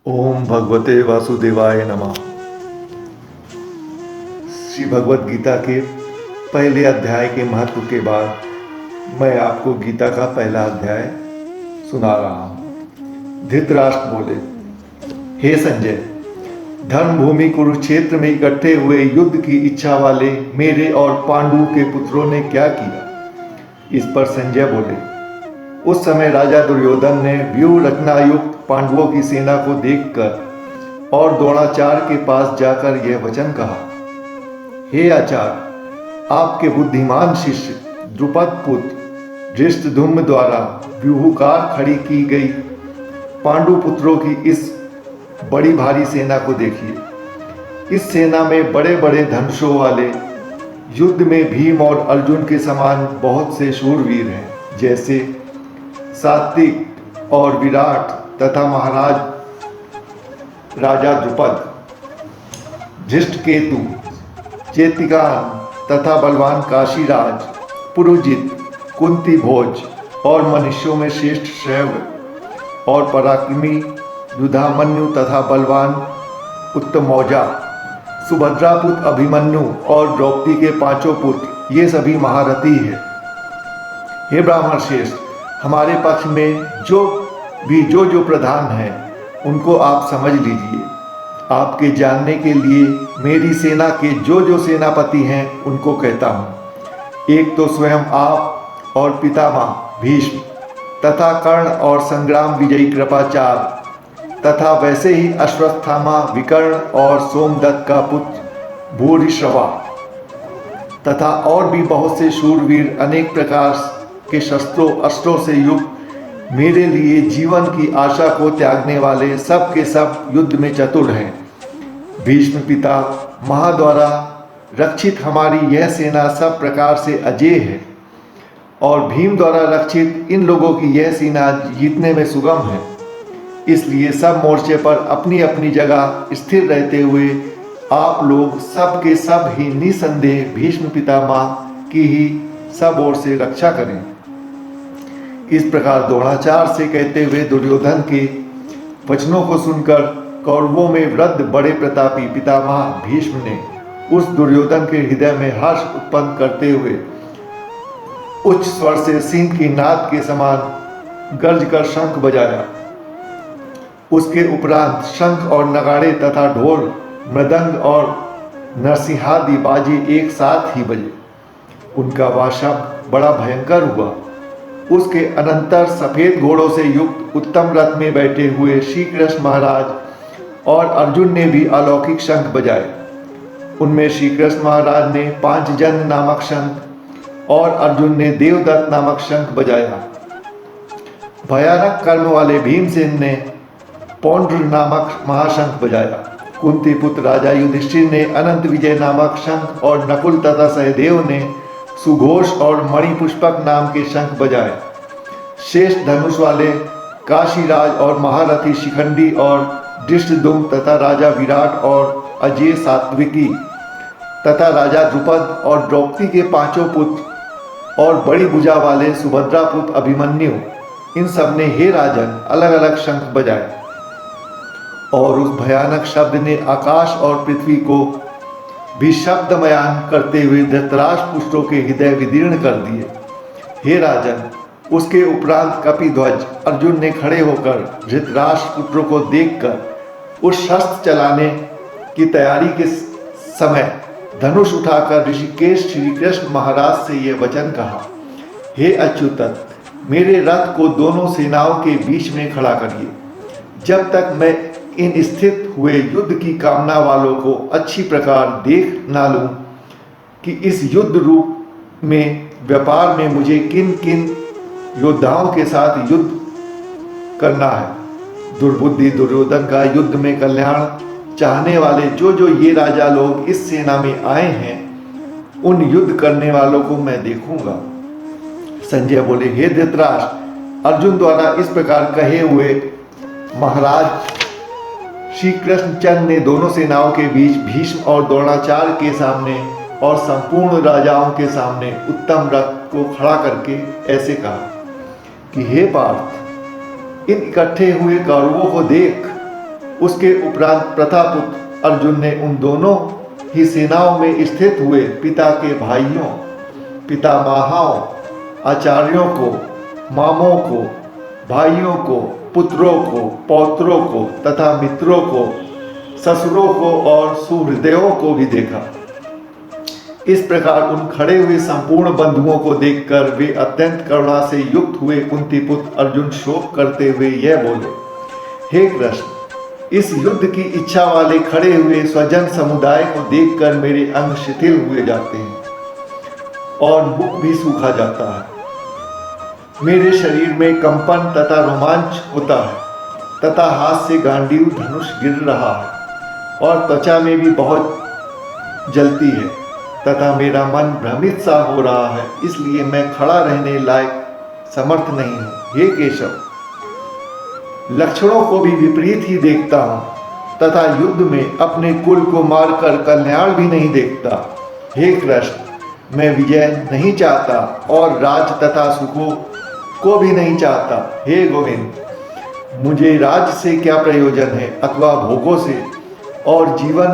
ओम भगवते वासुदेवाय नमः। श्री भगवत गीता के पहले अध्याय के महत्व के बाद मैं आपको गीता का पहला अध्याय सुना रहा हूँ। धृतराष्ट्र बोले, हे संजय, धर्म भूमि कुरुक्षेत्र में इकट्ठे हुए युद्ध की इच्छा वाले मेरे और पांडु के पुत्रों ने क्या किया? इस पर संजय बोले, उस समय राजा दुर्योधन ने व्यूह रचना युक्त पांडवों की सेना को देखकर और द्रोणाचार्य के पास जाकर यह वचन कहा, हे आचार्य, आपके बुद्धिमान शिष्य द्रुपद पुत्र धृष्टद्युम्न द्वारा व्यूहकार खड़ी की गई पांडु पुत्रों की इस बड़ी भारी सेना को देखिए। इस सेना में बड़े बड़े धनुषों वाले, युद्ध में भीम और अर्जुन के समान बहुत से शूरवीर हैं, जैसे सात्विक और विराट तथा महाराज राजा द्रुपद, धृष्टकेतु, चेतिकान तथा बलवान काशीराज, पुरुजित, कुंती भोज और मनुष्यों में श्रेष्ठ श्रव्य और पराक्रमी युधामन्यु तथा बलवान उत्तमौजा, सुभद्रापुत्र अभिमन्यु और द्रौपदी के पांचों पुत्र, ये सभी महारथी हैं। हे ब्राह्मण श्रेष्ठ, हमारे पक्ष में जो प्रधान हैं उनको आप समझ लीजिए। आपके जानने के लिए मेरी सेना के जो सेनापति हैं उनको कहता हूँ। एक तो स्वयं आप और पितामह भीष्म तथा कर्ण और संग्राम विजयी कृपाचार्य तथा वैसे ही अश्वत्थामा, विकर्ण और सोमदत्त का पुत्र भूरिश्रवा तथा और भी बहुत से शूरवीर अनेक प्रकार के शस्त्रों अस्त्रों से युक्त, मेरे लिए जीवन की आशा को त्यागने वाले सब के सब युद्ध में चतुर हैं। भीष्म पिता महा द्वारा रक्षित हमारी यह सेना सब प्रकार से अजेय है और भीम द्वारा रक्षित इन लोगों की यह सेना जीतने में सुगम है। इसलिए सब मोर्चे पर अपनी अपनी जगह स्थिर रहते हुए आप लोग सब के सब ही निसंदेह भीष्म पितामह की ही सब ओर से रक्षा करें। इस प्रकार द्रोणाचार्य से कहते हुए दुर्योधन के वचनों को सुनकर कौरवों में वृद्ध बड़े प्रतापी पितामह भीष्म ने उस दुर्योधन के हृदय में हर्ष उत्पन्न करते हुए उच्च स्वर से सिंह की नाद के समान गर्ज कर शंख बजाया। उसके उपरांत शंख और नगाड़े तथा ढोल, मृदंग और नरसिंहादि बाजे एक साथ ही बजे। उनका वह शब्द बड़ा भयंकर हुआ। उसके अनंतर सफेद घोड़ों से युक्त उत्तम रथ में बैठे हुए श्री कृष्ण महाराज और अर्जुन ने भी अलौकिक शंख बजाए। उनमें श्री कृष्ण महाराज ने पांचजन्य नामक शंख और अर्जुन ने देवदत्त नामक शंख बजाया। भयानक कर्म वाले भीमसेन ने पौंड्र नामक महाशंख बजाया। कुंती पुत्र राजा युधिष्ठिर ने अनंत विजय नामक शंख और नकुल तथा सहदेव ने सुघोष और मणिपुष्पक नाम के शंख बजाए। शेष धनुष वाले काशीराज और महारथी शिखंडी और धृष्टद्युम्न तथा राजा विराट और अजेय सात्विकी तथा राजा द्रुपद और द्रौपदी के पांचों पुत्र और बड़ी भुजा वाले सुभद्रा पुत्र अभिमन्यु, इन सब ने हे राजन अलग अलग शंख बजाए। और उस भयानक शब्द ने आकाश और पृथ्वी को भी शब्दमयान करते हुए धृतराष्ट्र पुत्रों के हृदय विदीर्ण कर दिए। हे राजन, उसके उपरांत कपिध्वज अर्जुन ने खड़े होकर धृतराष्ट्र पुत्रों को देखकर उस शस्त्र चलाने की तैयारी के समय धनुष उठाकर ऋषिकेश श्री कृष्ण महाराज से यह वचन कहा, हे अच्युतत, मेरे रथ को दोनों सेनाओं के बीच में खड़ा करिए, जब तक मैं इन स्थित हुए युद्ध की कामना वालों को अच्छी प्रकार देख ना लूं कि इस युद्ध रूप में व्यापार में मुझे किन किन योद्धाओं के साथ युद्ध करना है। दुर्बुद्धि दुर्योधन का युद्ध में कल्याण चाहने वाले जो ये राजा लोग इस सेना में आए हैं, उन युद्ध करने वालों को मैं देखूंगा। संजय बोले, हे धृतराष्ट्र, अर्जुन द्वारा इस प्रकार कहे हुए महाराज श्री कृष्णचंद्र ने दोनों सेनाओं के बीच भीष्म और द्रोणाचार्य के सामने और संपूर्ण राजाओं के सामने उत्तम रथ को खड़ा करके ऐसे कहा कि हे पार्थ, इन इकट्ठे हुए कौरवों को देख, उसके उपरांत प्रतापुत्र अर्जुन ने उन दोनों ही सेनाओं में स्थित हुए पिता के भाइयों, पितामहों, आचार्यों को, मामों को, भाइयों को, पुत्रों को, पौत्रों को तथा मित्रों को, ससुरों को और सुहृदयों को भी देखा। इस प्रकार उन खड़े हुए संपूर्ण बंधुओं को देखकर वे अत्यंत करुणा से युक्त हुए कुंती पुत्र अर्जुन शोक करते हुए यह बोले, हे कृष्ण, इस युद्ध की इच्छा वाले खड़े हुए स्वजन समुदाय को देखकर मेरे अंग शिथिल हुए जाते हैं और मुख भी सूखा जाता है। मेरे शरीर में कंपन तथा रोमांच होता है तथा हाथ से गांडीव धनुष गिर रहा है और त्वचा में भी बहुत जलती है तथा मेरा मन भ्रमित सा हो रहा है, इसलिए मैं खड़ा रहने लायक समर्थ नहीं हूँ। हे केशव, लक्षणों को भी विपरीत ही देखता हूँ तथा युद्ध में अपने कुल को मारकर कल्याण भी नहीं देखता। हे कृष्ण, मैं विजय नहीं चाहता और राज तथा सुखों को भी नहीं चाहता। हे गोविंद, मुझे राज से क्या प्रयोजन है अथवा भोगों से और जीवन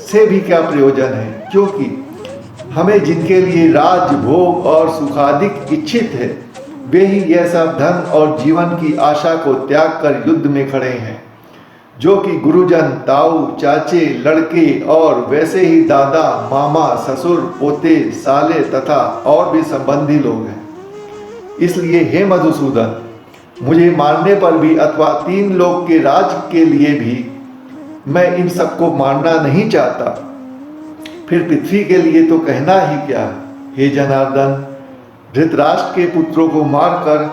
से भी क्या प्रयोजन है, क्योंकि हमें जिनके लिए राज, भोग और सुखाधिक इच्छित है वे ही यह सब धन और जीवन की आशा को त्याग कर युद्ध में खड़े हैं, जो कि गुरुजन, ताऊ, चाचे, लड़के और वैसे ही दादा, मामा, ससुर, पोते, साले तथा और भी संबंधी लोग हैं। इसलिए हे मधुसूदन, मुझे मारने पर भी अथवा 3 लोक के राज के लिए भी मैं इन सबको मारना नहीं चाहता। फिर पृथ्वी के लिए तो कहना ही क्या। हे जनार्दन, धृतराष्ट्र के पुत्रों को मारकर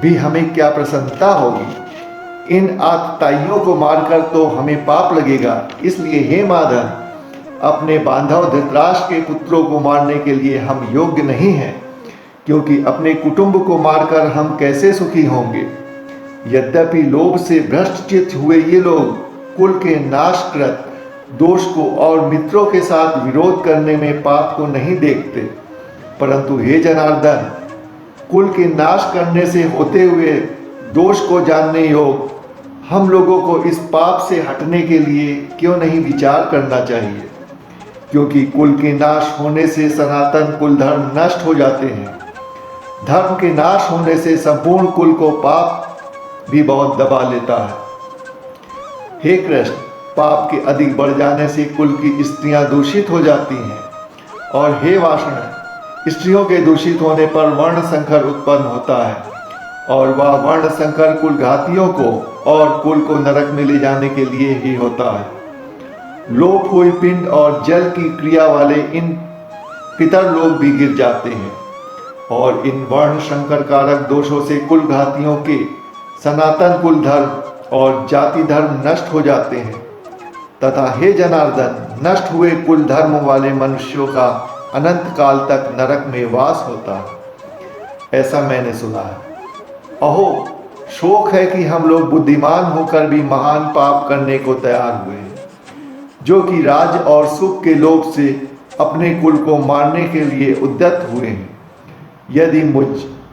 भी हमें क्या प्रसन्नता होगी। इन आतताइयों को मारकर तो हमें पाप लगेगा। इसलिए हे माधन, अपने बांधव धृतराष्ट्र के पुत्रों को मारने के लिए हम योग्य नहीं हैं, क्योंकि अपने कुटुंब को मारकर हम कैसे सुखी होंगे। यद्यपि लोभ से भ्रष्ट चित्त हुए ये लोग कुल के नाशकृत दोष को और मित्रों के साथ विरोध करने में पाप को नहीं देखते, परंतु हे जनार्दन, कुल के नाश करने से होते हुए दोष को जानने योग हम लोगों को इस पाप से हटने के लिए क्यों नहीं विचार करना चाहिए, क्योंकि कुल के नाश होने से सनातन कुल धर्म नष्ट हो जाते हैं। धर्म के नाश होने से संपूर्ण कुल को पाप भी बहुत दबा लेता है। हे कृष्ण, पाप के अधिक बढ़ जाने से कुल की स्त्रियां दूषित हो जाती हैं, और हे वाषण, स्त्रियों के दूषित होने पर वर्ण संकर उत्पन्न होता है, और वह वर्ण संकर कुल घातियों को और कुल को नरक में ले जाने के लिए ही होता है। लोप हुई पिंड और जल की क्रिया वाले इन पितर लोग भी गिर जाते हैं, और इन वर्ण संकर कारक दोषों से कुल घातियों के सनातन कुल धर्म और जाति धर्म नष्ट हो जाते हैं, तथा हे जनार्दन, नष्ट हुए कुल धर्म वाले मनुष्यों का अनंत काल तक नरक में वास होता है, ऐसा मैंने सुना है। अहो, शोक है कि हम लोग बुद्धिमान होकर भी महान पाप करने को तैयार हुए हैं, जो कि राज और सुख के लोभ से अपने कुल को मारने के लिए उद्यत हुए हैं। यदि मुझ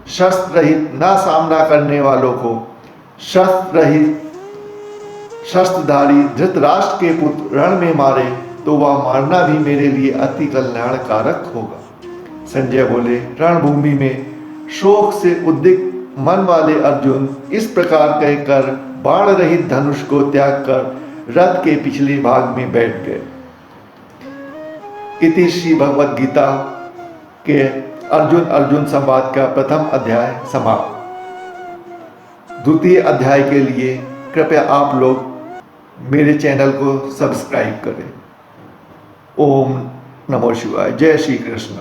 शस्त्र रहित न सामना करने वालों को शस्त्र रहित शस्त्रधारी धृतराष्ट्र के पुत्र रण में मारे तो वह मारना भी मेरे लिए अति कल्याणकारक होगा। संजय बोले, रणभूमि में शोक से उद्विग्न मन वाले अर्जुन इस प्रकार कहकर बाण रहित धनुष को त्याग कर रथ के पिछले भाग में बैठ गए। इति श्री भगवद गीता के अर्जुन संवाद का प्रथम अध्याय समाप्त। द्वितीय अध्याय के लिए कृपया आप लोग मेरे चैनल को सब्सक्राइब करें। ओम नमो शिवाय। जय श्री कृष्ण।